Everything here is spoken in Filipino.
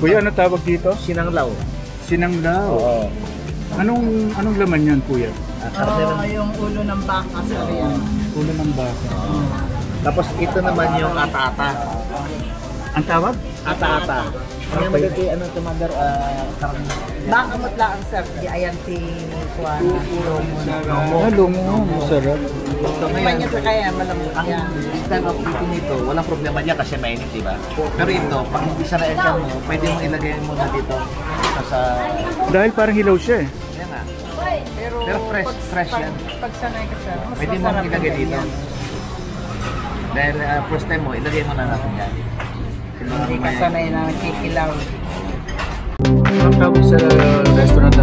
Kuya, ano tawag dito? Sinanglaw. Sinanglaw. Oo. Anong laman yan, kuya? Yung ulo ng baka sa riyan. Ulo ng baka. Tapos ito naman yung ata-ata. Ang tawag? Ata-ata. Ano Okay. magiging ano tumagar karne. Baka matlaan sir, di ayan si Juan. Lungo, masarap. So Kanya ngayon, sa kaya malambot ang yan. style of eating nito, walang problema niya kasi mainit, di ba? Pero ito, pag hindi sa na mo, pwede mong ilagay mo na dito sa Dahil parang hilaw siya eh. yan nga. Pero fresh yan. Pag sanay ka sir, mas Pwede mo masarap ilagay yung dito. ganyan. Dahil first time mo, ilagay mo na natin yan. Hindi ka sanay na nakikilaw. Ang tawag sa restaurant na